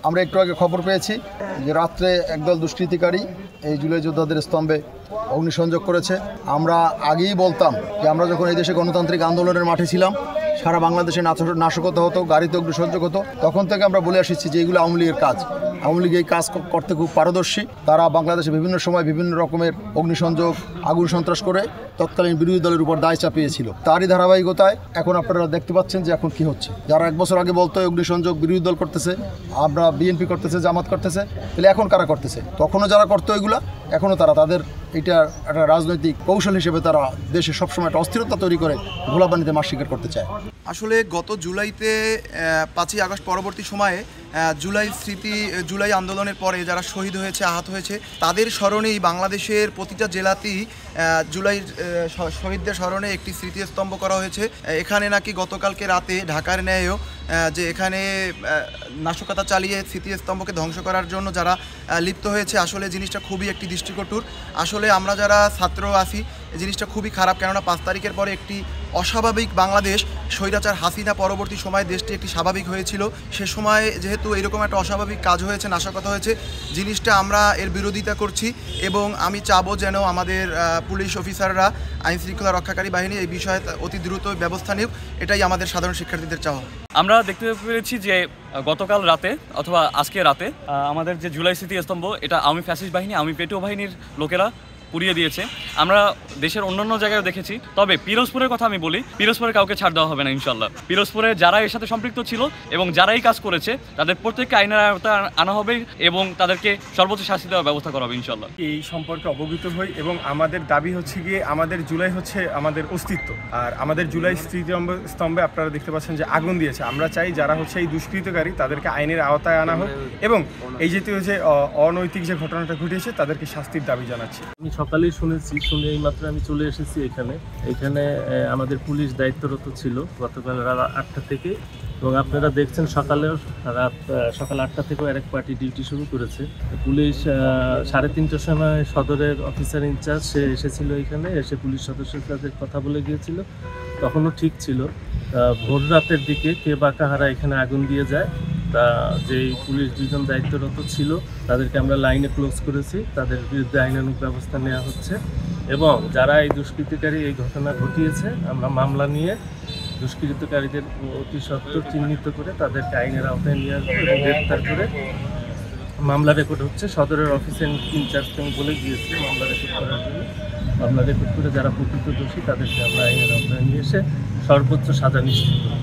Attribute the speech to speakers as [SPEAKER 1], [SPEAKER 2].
[SPEAKER 1] আমরা একটু আগে খবর পেয়েছি যে রাত্রে একদল দুষ্কৃতিকারী এই জুলাই যোদ্ধাদের স্তম্ভে অগ্নিসংযোগ করেছে। আমরা আগেই বলতাম যে আমরা যখন এই দেশে গণতান্ত্রিক আন্দোলনের মাঠে ছিলাম, সারা বাংলাদেশে নাশকতা হতো, গাড়িতে অগ্নিসংযোগ হতো, তখন থেকে আমরা বলে আসছি যে এগুলো আওয়ামী লীগের কাজ। আওয়ামী লীগ এই কাজ করতে খুব পারদর্শী। তারা বাংলাদেশে বিভিন্ন সময় বিভিন্ন রকমের অগ্নিসংযোগ, আগুন সন্ত্রাস করে তৎকালীন বিরোধী দলের উপর দায় চাপিয়েছিল। তারই ধারাবাহিকতায় এখন আপনারা দেখতে পাচ্ছেন যে এখন কি হচ্ছে। যারা 1 বছর আগে বলতো অগ্নিসংযোগ বিরোধী দল করতেছে, আমরা বিএনপি করতেছে, জামাত করতেছে, তাহলে এখন কারা করতেছে? তখনও যারা করতো এগুলা, এখনও তারা তাদের এটা একটা রাজনৈতিক কৌশল হিসেবে তারা দেশে সবসময় একটা অস্থিরতা তৈরি করে গোলাপানিতে মাছ শিকার করতে চায়।
[SPEAKER 2] আসলে গত জুলাইতে 5ই আগস্ট পরবর্তী সময়ে জুলাই আন্দোলনের পরে যারা শহীদ হয়েছে, আহত হয়েছে, তাদের স্মরণেই বাংলাদেশের প্রতিটা জেলাতেই জুলাই শহীদদের স্মরণে একটি স্মৃতিস্তম্ভ করা হয়েছে। এখানে নাকি গতকালকে রাতে ঢাকার ন্যায়ও যে এখানে নাশকতা চালিয়ে স্মৃতিস্তম্ভকে ধ্বংস করার জন্য যারা লিপ্ত হয়েছে, আসলে জিনিসটা খুবই একটি দৃষ্টিকটুর। আসলে আমরা যারা ছাত্র আছি, জিনিসটা খুবই খারাপ। কেননা 5 তারিখের পরে একটি অস্বাভাবিক বাংলাদেশ, স্বৈরাচার হাসিনা পরবর্তী সময়ে দেশটি একটি স্বাভাবিক হয়েছিল। সে সময় যেহেতু এরকম একটা অস্বাভাবিক কাজ হয়েছে, নাশকতা হয়েছে, জিনিসটা আমরা এর বিরোধিতা করছি এবং আমি চাবো যেন আমাদের পুলিশ অফিসাররা, আইন শৃঙ্খলা রক্ষাকারী বাহিনী এই বিষয়ে অতি দ্রুত ব্যবস্থা নিক। এটাই আমাদের সাধারণ শিক্ষার্থীদের চাওয়া।
[SPEAKER 3] আমরা দেখতে পেরেছি যে গতকাল রাতে অথবা আজকে রাতে আমাদের যে জুলাই স্মৃতিস্তম্ভ, এটা আওয়ামী ফ্যাসিস্ট বাহিনী, আওয়ামী পেটো বাহিনীর লোকেরা পুড়িয়ে দিয়েছে। আমরা দেশের অন্যান্য জায়গায় দেখেছি। তবে পিরোজপুরের কথা আমি বলি, পিরোজপুরে কাউকে ছাড় দেওয়া হবে না ইনশাল্লাহ। পিরোজপুরে যারা এর সাথে সম্পৃক্ত ছিল এবং যারা এই কাজ করেছে, তাদের প্রত্যেককে আইনের আওতায় আনা হবে এবং তাদেরকে সর্বোচ্চ শাস্তি দেওয়ার ব্যবস্থা করা হবে ইনশাল্লাহ।
[SPEAKER 4] এই সম্পর্কে অবগত হই এবং আমাদের দাবি হচ্ছে গিয়ে আমাদের জুলাই হচ্ছে আমাদের অস্তিত্ব। আর আমাদের জুলাই স্মৃতিস্তম্ভে আপনারা দেখতে পাচ্ছেন যে আগুন দিয়েছে। আমরা চাই যারা হচ্ছে এই দুষ্কৃতকারী, তাদেরকে আইনের আওতায় আনা হোক এবং এই জাতীয় যে অনৈতিক যে ঘটনাটা ঘটিয়েছে, তাদেরকে শাস্তির দাবি জানাচ্ছি।
[SPEAKER 5] সকালেই শুনে এইমাত্র আমি চলে এসেছি এখানে আমাদের পুলিশ দায়িত্বরত ছিল গতকাল রাত 8টা থেকে, এবং আপনারা দেখছেন সকাল 8টা থেকেও আরেক পার্টি ডিউটি শুরু করেছে। পুলিশ 3:30টার সময় সদরের অফিসার ইনচার্জ সে এসেছিল, এখানে এসে পুলিশ সদস্যের সাথে কথা বলে গিয়েছিল। তখনও ঠিক ছিল। ভোর রাতের দিকে কে বা কাহারা এখানে আগুন দিয়ে যায়। তা যেই পুলিশ 2 জন দায়িত্বরত ছিল, তাদেরকে আমরা লাইনে ক্লোজ করেছি। তাদের বিরুদ্ধে আইনানুগ ব্যবস্থা নেওয়া হচ্ছে এবং যারা এই দুষ্কৃতিকারী এই ঘটনা ঘটিয়েছে, আমরা মামলা নিয়ে দুষ্কৃতকারীদের অতি সত্বর চিহ্নিত করে তাদেরকে আইনের আওতায় নিয়ে আসবো এবং গ্রেপ্তার করে মামলা রেকর্ড হচ্ছে। সদরের অফিসের ইনচার্জকে আমি বলে গিয়েছি মামলা রেকর্ড করার জন্য। মামলা রেকর্ড করে যারা প্রকৃত দোষী, তাদেরকে আমরা আইনের আওতায় নিয়ে এসে সর্বোচ্চ সাজা নিশ্চিত করব।